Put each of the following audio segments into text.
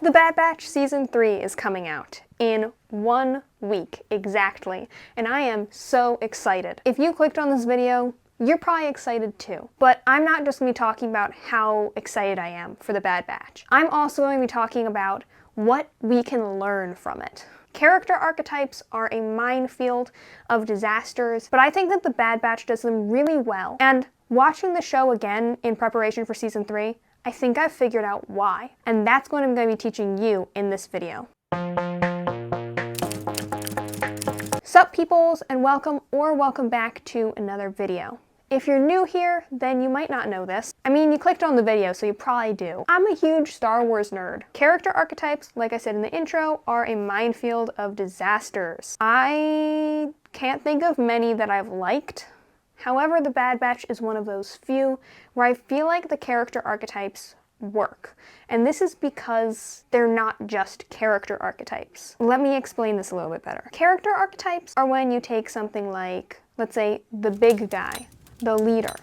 The Bad Batch Season 3 is coming out in 1 week exactly, and I am so excited. If you clicked on this video, you're probably excited too. But I'm not just going to be talking about how excited I am for the Bad Batch. I'm also going to be talking about what we can learn from it. Character archetypes are a minefield of disasters, but I think that the Bad Batch does them really well. And watching the show again in preparation for Season 3, I think I've figured out why. And that's what I'm going to be teaching you in this video. Sup peoples, and welcome back to another video. If you're new here, then you might not know this. I mean, you clicked on the video, so you probably do. I'm a huge Star Wars nerd. Character archetypes, like I said in the intro, are a minefield of disasters. I can't think of many that I've liked. However, the Bad Batch is one of those few where I feel like the character archetypes work. And this is because they're not just character archetypes. Let me explain this a little bit better. Character archetypes are when you take something like, let's say, the big guy, the leader,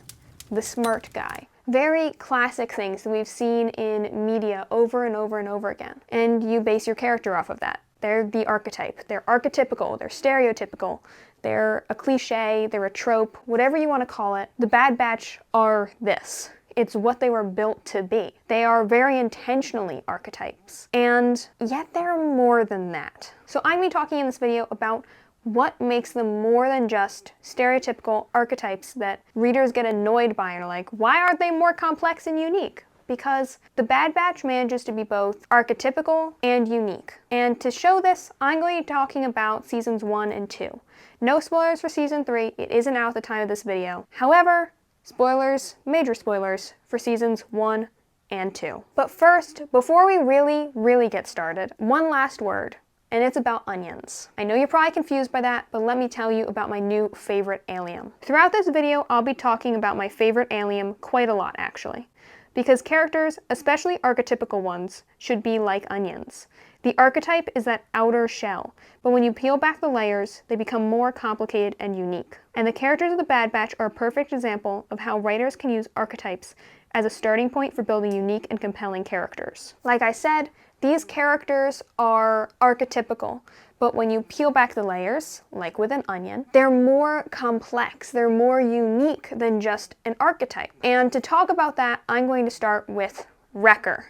the smart guy. Very classic things that we've seen in media over and over and over again. And you base your character off of that. They're the archetype. They're archetypical. They're stereotypical. They're a cliche. They're a trope. Whatever you want to call it. The Bad Batch are this. It's what they were built to be. They are very intentionally archetypes. And yet they're more than that. So I'm going to be talking in this video about what makes them more than just stereotypical archetypes that readers get annoyed by and are like, why aren't they more complex and unique? Because the Bad Batch manages to be both archetypical and unique. And to show this, I'm going to be talking about seasons 1 and 2. No spoilers for season 3, it isn't out at the time of this video. However, spoilers, major spoilers, for seasons 1 and 2. But first, before we really get started, one last word. And it's about onions. I know you're probably confused by that, but let me tell you about my new favorite allium. Throughout this video, I'll be talking about my favorite allium quite a lot, actually. Because characters, especially archetypical ones, should be like onions. The archetype is that outer shell, but when you peel back the layers, they become more complicated and unique. And the characters of the Bad Batch are a perfect example of how writers can use archetypes as a starting point for building unique and compelling characters. Like I said, these characters are archetypical, but when you peel back the layers, like with an onion, they're more complex, they're more unique than just an archetype. And to talk about that, I'm going to start with Wrecker.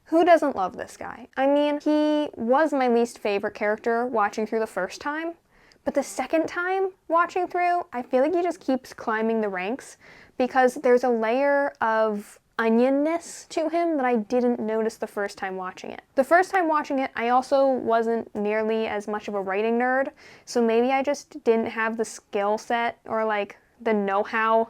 Who doesn't love this guy? I mean, he was my least favorite character watching through the first time, but the second time watching through, I feel like he just keeps climbing the ranks because there's a layer of onionness to him that I didn't notice the first time watching it. The first time watching it, I also wasn't nearly as much of a writing nerd, so maybe I just didn't have the skill set or like the know-how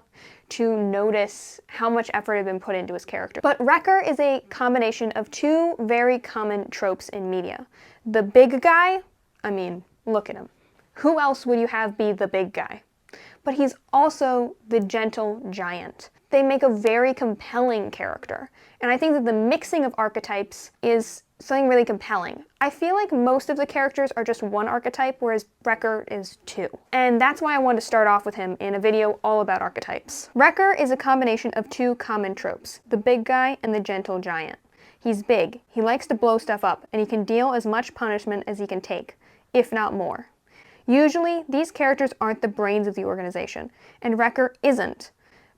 to notice how much effort had been put into his character. But Wrecker is a combination of two very common tropes in media. The big guy, I mean, look at him. Who else would you have be the big guy? But he's also the gentle giant. They make a very compelling character. And I think that the mixing of archetypes is something really compelling. I feel like most of the characters are just one archetype, whereas Wrecker is two. And that's why I wanted to start off with him in a video all about archetypes. Wrecker is a combination of two common tropes, the big guy and the gentle giant. He's big, he likes to blow stuff up, and he can deal as much punishment as he can take, if not more. Usually, these characters aren't the brains of the organization, and Wrecker isn't.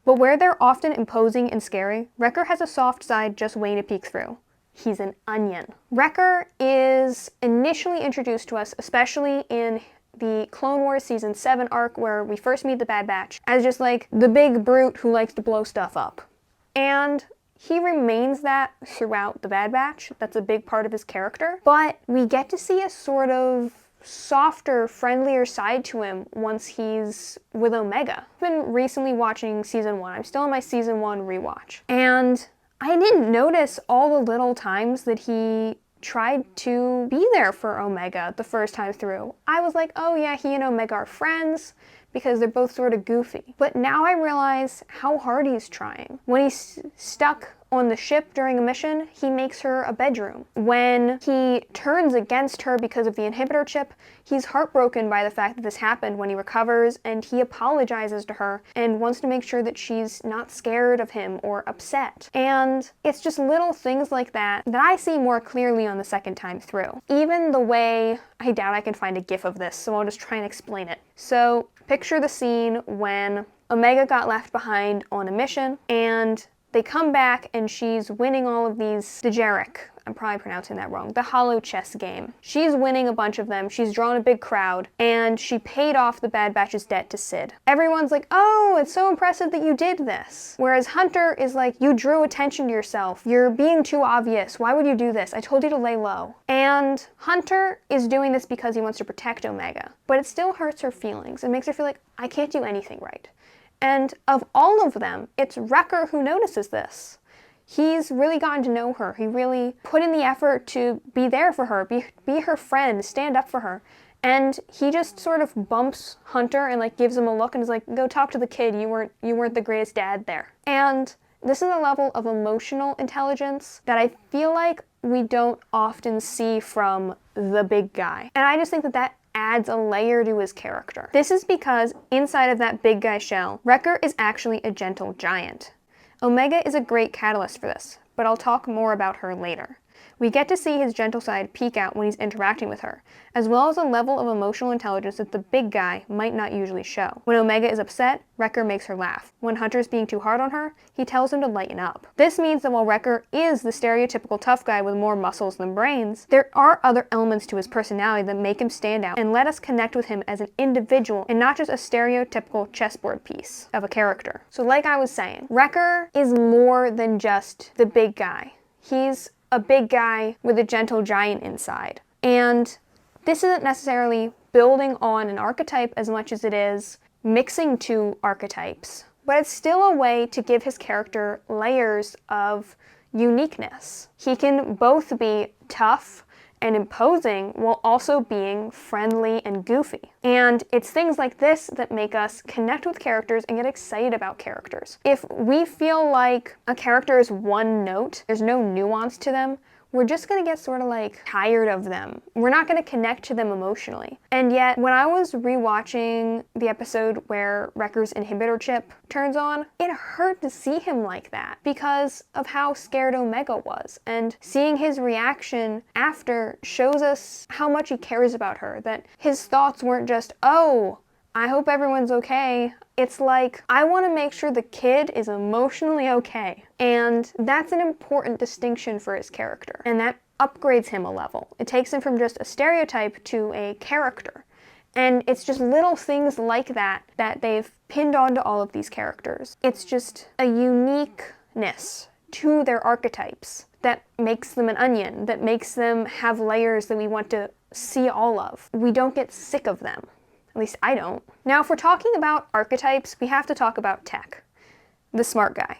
But where they're often imposing and scary, Wrecker has a soft side just waiting to peek through. He's an onion. Wrecker is initially introduced to us, especially in the Clone Wars Season 7 arc where we first meet the Bad Batch, as just like the big brute who likes to blow stuff up. And he remains that throughout the Bad Batch. That's a big part of his character. But we get to see a sort of softer, friendlier side to him once he's with Omega. I've been recently watching season 1. I'm still in my season 1 rewatch. And I didn't notice all the little times that he tried to be there for Omega the first time through. I was like, oh yeah, he and Omega are friends because they're both sort of goofy. But now I realize how hard he's trying. When he stuck on the ship during a mission, he makes her a bedroom. When he turns against her because of the inhibitor chip, he's heartbroken by the fact that this happened when he recovers, and he apologizes to her and wants to make sure that she's not scared of him or upset. And it's just little things like that that I see more clearly on the second time through. Even the way, I doubt I can find a gif of this, so I'll just try and explain it. So picture the scene when Omega got left behind on a mission, and they come back and she's winning all of these Dejeric. I'm probably pronouncing that wrong. The hollow chess game. She's winning a bunch of them. She's drawn a big crowd, and she paid off the Bad Batch's debt to Sid. Everyone's like, oh, it's so impressive that you did this. Whereas Hunter is like, you drew attention to yourself. You're being too obvious. Why would you do this? I told you to lay low. And Hunter is doing this because he wants to protect Omega, but it still hurts her feelings and makes her feel like, I can't do anything right. And of all of them, it's Wrecker who notices this. He's really gotten to know her. He really put in the effort to be there for her, be her friend, stand up for her. And he just sort of bumps Hunter and like gives him a look and is like, go talk to the kid. You weren't the greatest dad there. And this is a level of emotional intelligence that I feel like we don't often see from the big guy. And I just think that adds a layer to his character. This is because inside of that big guy shell, Wrecker is actually a gentle giant. Omega is a great catalyst for this, but I'll talk more about her later. We get to see his gentle side peek out when he's interacting with her, as well as a level of emotional intelligence that the big guy might not usually show. When Omega is upset, Wrecker makes her laugh. When Hunter's being too hard on her, he tells him to lighten up. This means that while Wrecker is the stereotypical tough guy with more muscles than brains, there are other elements to his personality that make him stand out and let us connect with him as an individual and not just a stereotypical chessboard piece of a character. So like I was saying, Wrecker is more than just the big guy. He's a big guy with a gentle giant inside. And this isn't necessarily building on an archetype as much as it is mixing two archetypes, but it's still a way to give his character layers of uniqueness. He can both be tough and imposing while also being friendly and goofy. And it's things like this that make us connect with characters and get excited about characters. If we feel like a character is one note, there's no nuance to them, we're just gonna get sort of like tired of them. We're not gonna connect to them emotionally. And yet, when I was rewatching the episode where Wrecker's inhibitor chip turns on, it hurt to see him like that because of how scared Omega was. And seeing his reaction after shows us how much he cares about her, that his thoughts weren't just, oh, I hope everyone's okay. It's like, I want to make sure the kid is emotionally okay. And that's an important distinction for his character. And that upgrades him a level. It takes him from just a stereotype to a character. And it's just little things like that that they've pinned onto all of these characters. It's just a uniqueness to their archetypes that makes them an onion, that makes them have layers that we want to see all of. We don't get sick of them. At least I don't. Now, if we're talking about archetypes, we have to talk about Tech, the smart guy,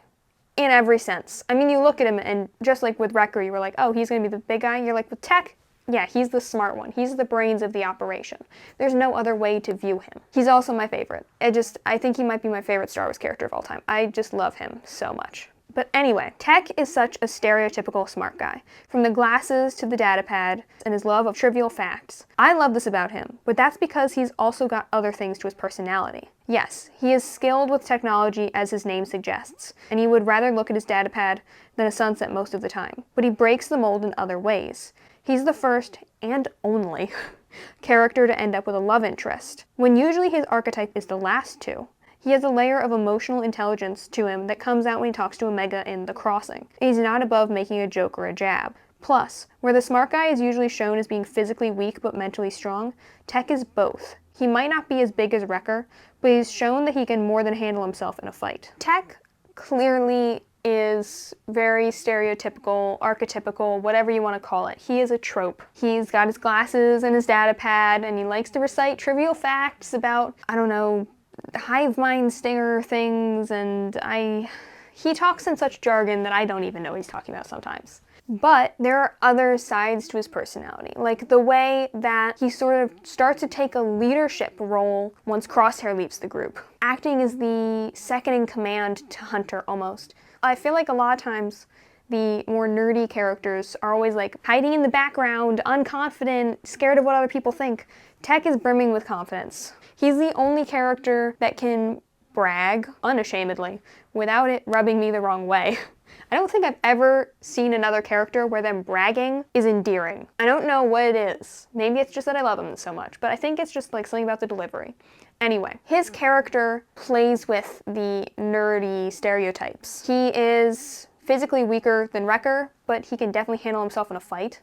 in every sense. I mean, you look at him and just like with Wrecker, you were like, oh, he's gonna be the big guy. You're like, with Tech, yeah, he's the smart one. He's the brains of the operation. There's no other way to view him. He's also my favorite. I think he might be my favorite Star Wars character of all time. I just love him so much. But anyway, Tech is such a stereotypical smart guy. From the glasses to the datapad and his love of trivial facts. I love this about him, but that's because he's also got other things to his personality. Yes, he is skilled with technology as his name suggests, and he would rather look at his datapad than a sunset most of the time. But he breaks the mold in other ways. He's the first and only character to end up with a love interest, when usually his archetype is the last two. He has a layer of emotional intelligence to him that comes out when he talks to Omega in The Crossing. He's not above making a joke or a jab. Plus, where the smart guy is usually shown as being physically weak but mentally strong, Tech is both. He might not be as big as Wrecker, but he's shown that he can more than handle himself in a fight. Tech clearly is very stereotypical, archetypical, whatever you want to call it. He is a trope. He's got his glasses and his datapad, and he likes to recite trivial facts about, I don't know, hive mind stinger things, and he talks in such jargon that I don't even know what he's talking about sometimes. But there are other sides to his personality, like the way that he sort of starts to take a leadership role once Crosshair leaves the group, acting as the second in command to Hunter almost. I feel like a lot of times the more nerdy characters are always like hiding in the background, unconfident, scared of what other people think. Tech is brimming with confidence. He's the only character that can brag unashamedly without it rubbing me the wrong way. I don't think I've ever seen another character where them bragging is endearing. I don't know what it is. Maybe it's just that I love him so much, but I think it's just like something about the delivery. Anyway, his character plays with the nerdy stereotypes. He is physically weaker than Wrecker, but he can definitely handle himself in a fight.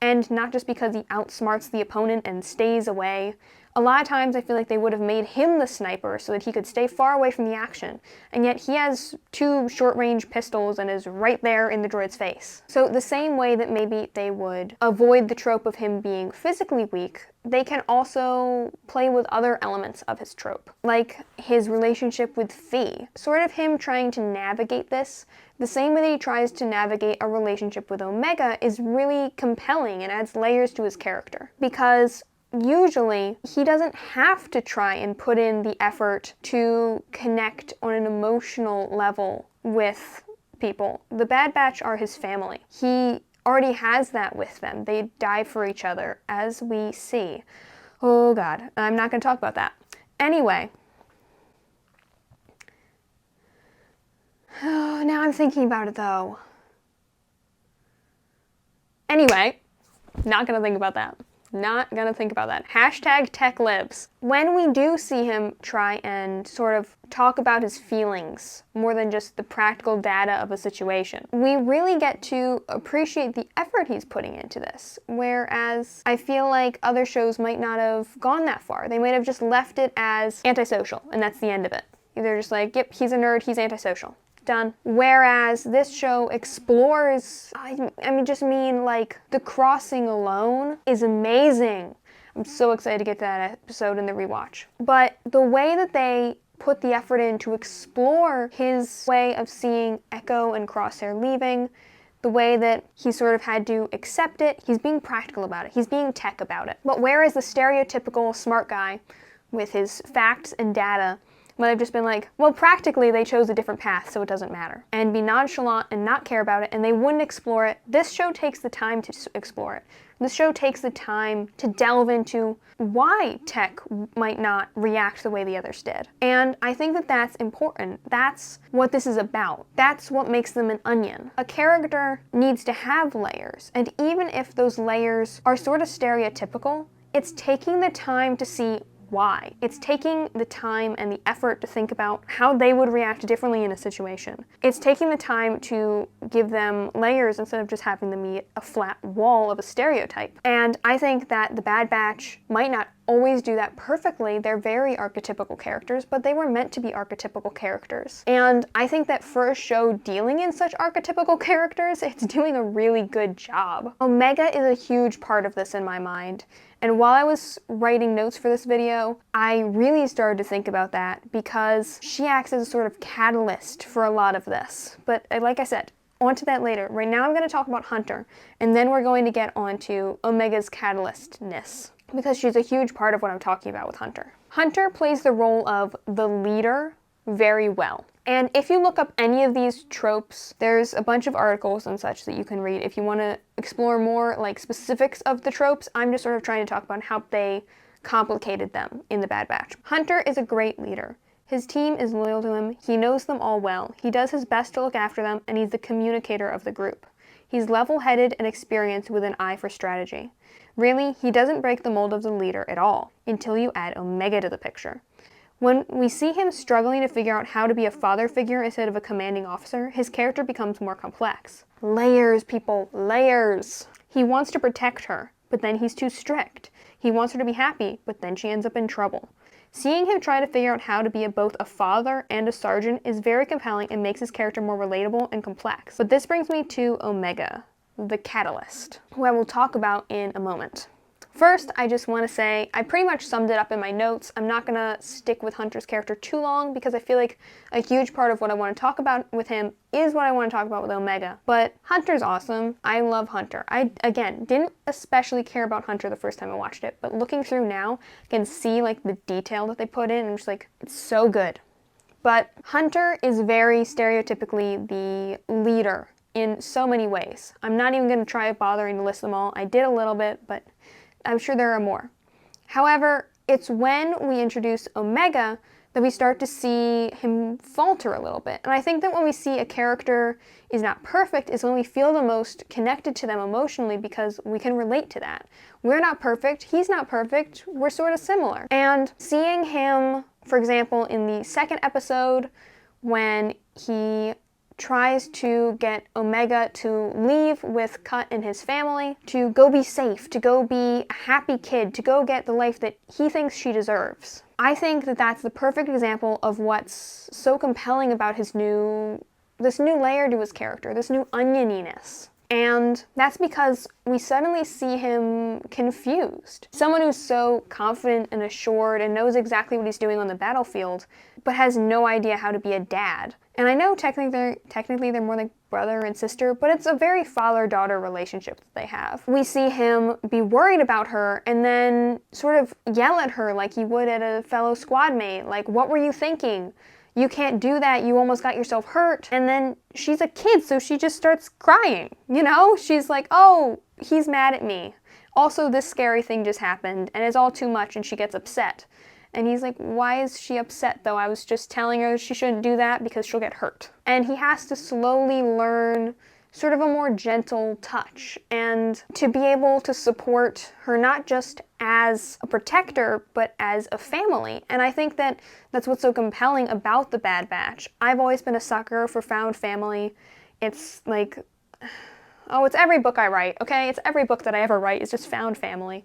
And not just because he outsmarts the opponent and stays away. A lot of times I feel like they would have made him the sniper so that he could stay far away from the action, and yet he has 2 short-range pistols and is right there in the droid's face. So the same way that maybe they would avoid the trope of him being physically weak, they can also play with other elements of his trope, like his relationship with Fee. Sort of him trying to navigate this, the same way that he tries to navigate a relationship with Omega is really compelling and adds layers to his character. Because usually, he doesn't have to try and put in the effort to connect on an emotional level with people. The Bad Batch are his family. He already has that with them. They die for each other, as we see. Oh God, I'm not going to talk about that. Anyway. Oh, now I'm thinking about it though. Anyway, not going to think about that. Not gonna think about that. Hashtag tech lives. When we do see him try and sort of talk about his feelings more than just the practical data of a situation, we really get to appreciate the effort he's putting into this. Whereas I feel like other shows might not have gone that far. They might have just left it as antisocial, and that's the end of it. They're just like, yep, he's a nerd, he's antisocial. Done. Whereas this show explores, just like the crossing alone is amazing. I'm so excited to get to that episode in the rewatch. But the way that they put the effort in to explore his way of seeing Echo and Crosshair leaving, the way that he sort of had to accept it, he's being practical about it, he's being tech about it. But whereas the stereotypical smart guy with his facts and data might have just been like, well, practically they chose a different path, so it doesn't matter, and be nonchalant and not care about it, and they wouldn't explore it. This show takes the time to explore it. This show takes the time to delve into why tech might not react the way the others did. And I think that that's important. That's what this is about. That's what makes them an onion. A character needs to have layers, and even if those layers are sort of stereotypical, it's taking the time to see why. It's taking the time and the effort to think about how they would react differently in a situation. It's taking the time to give them layers instead of just having them be a flat wall of a stereotype. And I think that the Bad Batch might not always do that perfectly. They're very archetypical characters, but they were meant to be archetypical characters. And I think that for a show dealing in such archetypical characters, it's doing a really good job. Omega is a huge part of this in my mind. And while I was writing notes for this video, I really started to think about that because she acts as a sort of catalyst for a lot of this. But like I said, onto that later. Right now I'm going to talk about Hunter, and then we're going to get onto Omega's catalystness, because she's a huge part of what I'm talking about with Hunter. Hunter plays the role of the leader very well. And if you look up any of these tropes, there's a bunch of articles and such that you can read if you want to explore more like specifics of the tropes. I'm just sort of trying to talk about how they complicated them in the Bad Batch. Hunter is a great leader. His team is loyal to him, he knows them all well, he does his best to look after them, and he's the communicator of the group. He's level-headed and experienced with an eye for strategy. Really, he doesn't break the mold of the leader at all, until you add Omega to the picture. When we see him struggling to figure out how to be a father figure instead of a commanding officer, his character becomes more complex. Layers, people, layers. He wants to protect her, but then he's too strict. He wants her to be happy, but then she ends up in trouble. Seeing him try to figure out how to be both a father and a sergeant is very compelling and makes his character more relatable and complex. But this brings me to Omega, the catalyst, who I will talk about in a moment. First, I just want to say I pretty much summed it up in my notes. I'm not going to stick with Hunter's character too long because I feel like a huge part of what I want to talk about with him is what I want to talk about with Omega. But Hunter's awesome. I love Hunter. I, again, didn't especially care about Hunter the first time I watched it, but looking through now, I can see like the detail that they put in and I'm just like, it's so good. But Hunter is very stereotypically the leader in so many ways. I'm not even going to try bothering to list them all. I did a little bit, but I'm sure there are more. However, it's when we introduce Omega that we start to see him falter a little bit. And I think that when we see a character is not perfect is when we feel the most connected to them emotionally, because we can relate to that. We're not perfect, he's not perfect, we're sort of similar. And seeing him, for example, in the second episode, when he tries to get Omega to leave with Cut and his family, to go be safe, to go be a happy kid, to go get the life that he thinks she deserves. I think that that's the perfect example of what's so compelling about this new layer to his character, this new onioniness. And that's because we suddenly see him confused. Someone who's so confident and assured and knows exactly what he's doing on the battlefield, but has no idea how to be a dad. And I know technically they're more like brother and sister, but it's a very father-daughter relationship that they have. We see him be worried about her and then sort of yell at her like he would at a fellow squad mate, like, what were you thinking? You can't do that, you almost got yourself hurt. And then she's a kid, so she just starts crying, you know? She's like, oh, he's mad at me. Also, this scary thing just happened, and it's all too much, and she gets upset. And he's like, why is she upset though? I was just telling her she shouldn't do that because she'll get hurt. And he has to slowly learn sort of a more gentle touch, and to be able to support her not just as a protector, but as a family. And I think that that's what's so compelling about The Bad Batch. I've always been a sucker for found family. It's like, oh, it's every book I write, okay? It's every book that I ever write is just found family.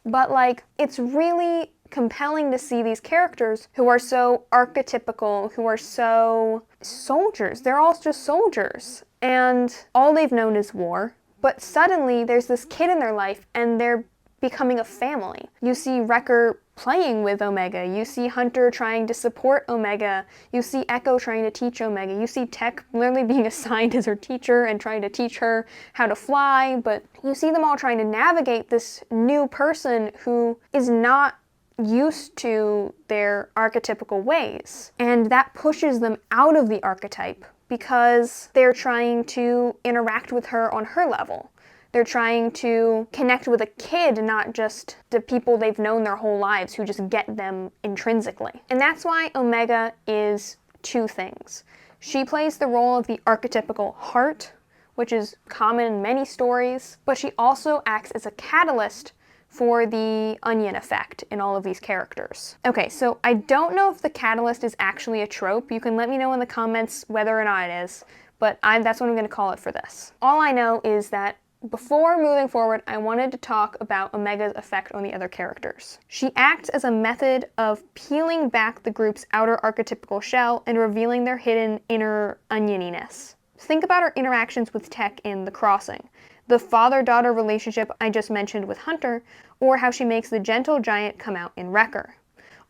But like, it's really compelling to see these characters who are so archetypical, who are so soldiers. They're all just soldiers. And all they've known is war. But suddenly there's this kid in their life and they're becoming a family. You see Wrecker playing with Omega. You see Hunter trying to support Omega. You see Echo trying to teach Omega. You see Tech literally being assigned as her teacher and trying to teach her how to fly. But you see them all trying to navigate this new person who is not used to their archetypical ways. And that pushes them out of the archetype because they're trying to interact with her on her level. They're trying to connect with a kid, not just the people they've known their whole lives who just get them intrinsically. And that's why Omega is two things. She plays the role of the archetypical heart, which is common in many stories, but she also acts as a catalyst for the onion effect in all of these characters. Okay, so I don't know if the catalyst is actually a trope. You can let me know in the comments whether or not it is, but that's what I'm going to call it for this. All I know is that before moving forward, I wanted to talk about Omega's effect on the other characters. She acts as a method of peeling back the group's outer archetypical shell and revealing their hidden inner onioniness. Think about her interactions with Tech in The Crossing, the father-daughter relationship I just mentioned with Hunter, or how she makes the gentle giant come out in Wrecker.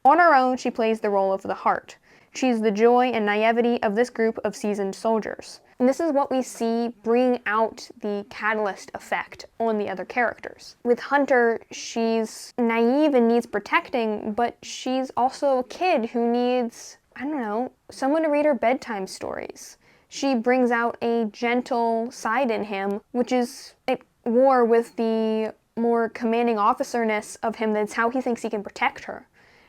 On her own, she plays the role of the heart. She's the joy and naivety of this group of seasoned soldiers. And this is what we see bring out the catalyst effect on the other characters. With Hunter, she's naive and needs protecting, but she's also a kid who needs, I don't know, someone to read her bedtime stories. She brings out a gentle side in him, which is at war with the more commanding officerness of him. That's how he thinks he can protect her.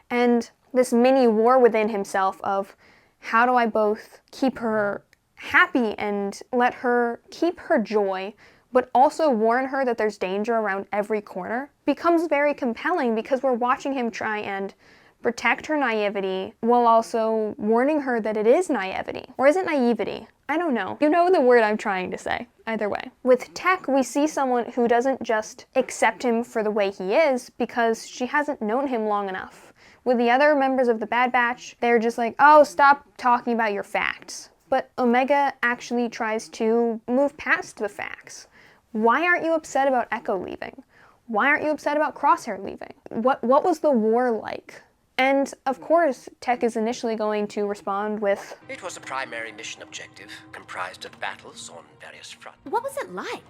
And this mini war within himself of how do I both keep her happy and let her keep her joy, but also warn her that there's danger around every corner, becomes very compelling because we're watching him try and protect her naivety while also warning her that it is naivety. Or is it naivety? I don't know. You know the word I'm trying to say. Either way. With Tech, we see someone who doesn't just accept him for the way he is because she hasn't known him long enough. With the other members of the Bad Batch, they're just like, oh, stop talking about your facts. But Omega actually tries to move past the facts. Why aren't you upset about Echo leaving? Why aren't you upset about Crosshair leaving? What was the war like? And of course, Tech is initially going to respond with, it was a primary mission objective, comprised of battles on various fronts. What was it like?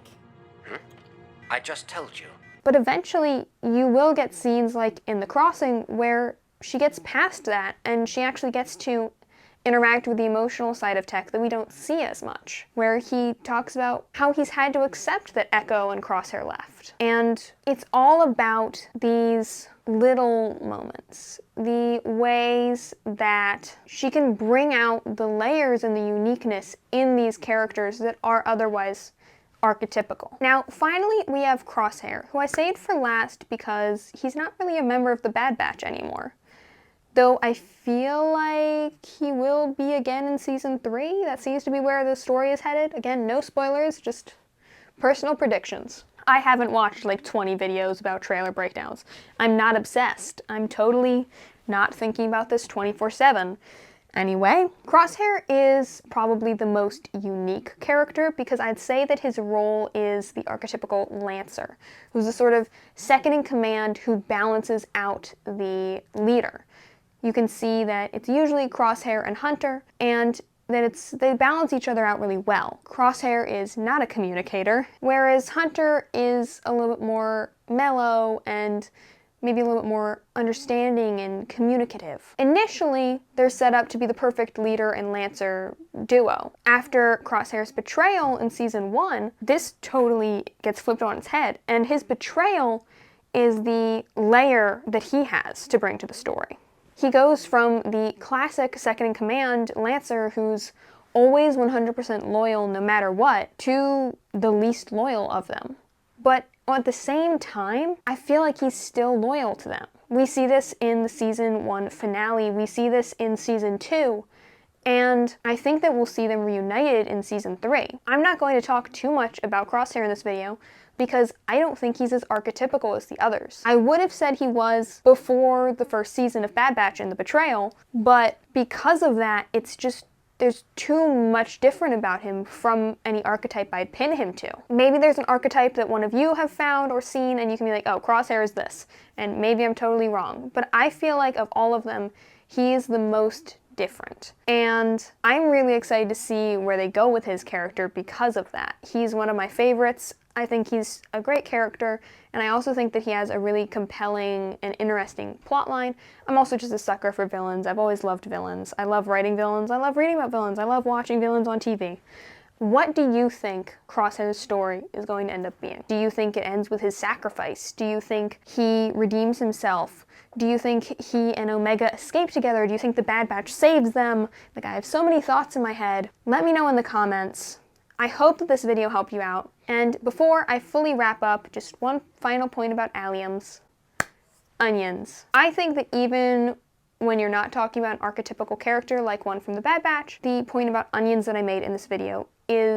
I just told you. But eventually, you will get scenes like in The Crossing where she gets past that and she actually gets to interact with the emotional side of tech that we don't see as much, where he talks about how he's had to accept that Echo and Crosshair left. And it's all about these little moments, the ways that she can bring out the layers and the uniqueness in these characters that are otherwise archetypical. Now, finally, we have Crosshair, who I saved for last because he's not really a member of the Bad Batch anymore. Though I feel like he will be again in season 3. That seems to be where the story is headed. Again, no spoilers, just personal predictions. I haven't watched like 20 videos about trailer breakdowns. I'm not obsessed. I'm totally not thinking about this 24/7. Anyway, Crosshair is probably the most unique character because I'd say that his role is the archetypical Lancer, who's the sort of second in command who balances out the leader. You can see that it's usually Crosshair and Hunter, and that they balance each other out really well. Crosshair is not a communicator, whereas Hunter is a little bit more mellow and maybe a little bit more understanding and communicative. Initially, they're set up to be the perfect leader and Lancer duo. After Crosshair's betrayal in season 1, this totally gets flipped on its head, and his betrayal is the layer that he has to bring to the story. He goes from the classic second-in-command Lancer who's always 100% loyal no matter what, to the least loyal of them. But at the same time, I feel like he's still loyal to them. We see this in the season 1 finale, we see this in season 2, and I think that we'll see them reunited in season 3. I'm not going to talk too much about Crosshair in this video, because I don't think he's as archetypical as the others. I would have said he was before the first season of Bad Batch and the betrayal, but because of that, it's just, there's too much different about him from any archetype I'd pin him to. Maybe there's an archetype that one of you have found or seen and you can be like, oh, Crosshair is this, and maybe I'm totally wrong. But I feel like of all of them, he is the most different. And I'm really excited to see where they go with his character because of that. He's one of my favorites. I think he's a great character, and I also think that he has a really compelling and interesting plotline. I'm also just a sucker for villains. I've always loved villains. I love writing villains. I love reading about villains. I love watching villains on TV. What do you think Crosshair's story is going to end up being? Do you think it ends with his sacrifice? Do you think he redeems himself? Do you think he and Omega escape together? Do you think the Bad Batch saves them? Like, I have so many thoughts in my head. Let me know in the comments. I hope that this video helped you out. And before I fully wrap up, just one final point about alliums. Onions. I think that even when you're not talking about an archetypical character like one from the Bad Batch, the point about onions that I made in this video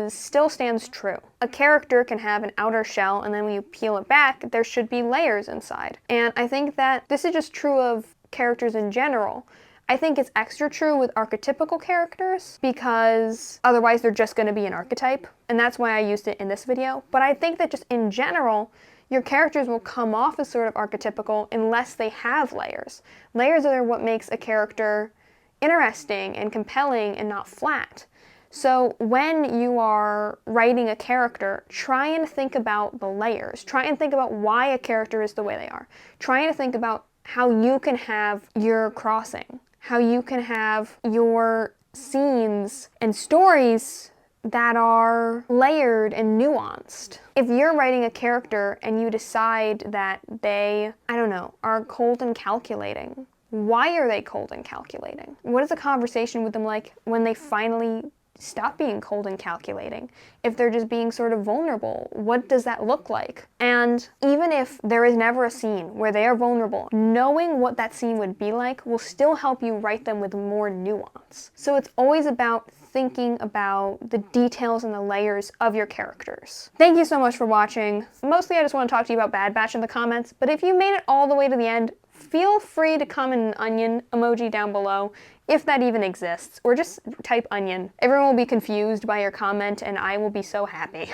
still stands true. A character can have an outer shell, and then when you peel it back, there should be layers inside. And I think that this is just true of characters in general. I think it's extra true with archetypical characters because otherwise they're just going to be an archetype, and that's why I used it in this video. But I think that just in general, your characters will come off as sort of archetypical unless they have layers. Layers are what makes a character interesting and compelling and not flat. So when you are writing a character, try and think about the layers. Try and think about why a character is the way they are. Try and think about how you can have your crossing, how you can have your scenes and stories that are layered and nuanced. If you're writing a character and you decide that they, I don't know, are cold and calculating, why are they cold and calculating? What is a conversation with them like when they finally stop being cold and calculating? If they're just being sort of vulnerable, what does that look like? And even if there is never a scene where they are vulnerable, knowing what that scene would be like will still help you write them with more nuance. So it's always about thinking about the details and the layers of your characters. Thank you so much for watching. Mostly I just want to talk to you about Bad Batch in the comments, but if you made it all the way to the end, feel free to comment an onion emoji down below, if that even exists, or just type onion. Everyone will be confused by your comment, and I will be so happy.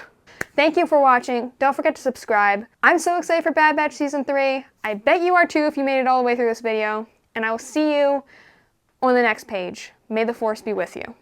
Thank you for watching. Don't forget to subscribe. I'm so excited for Bad Batch Season 3. I bet you are too if you made it all the way through this video, and I will see you on the next page. May the Force be with you.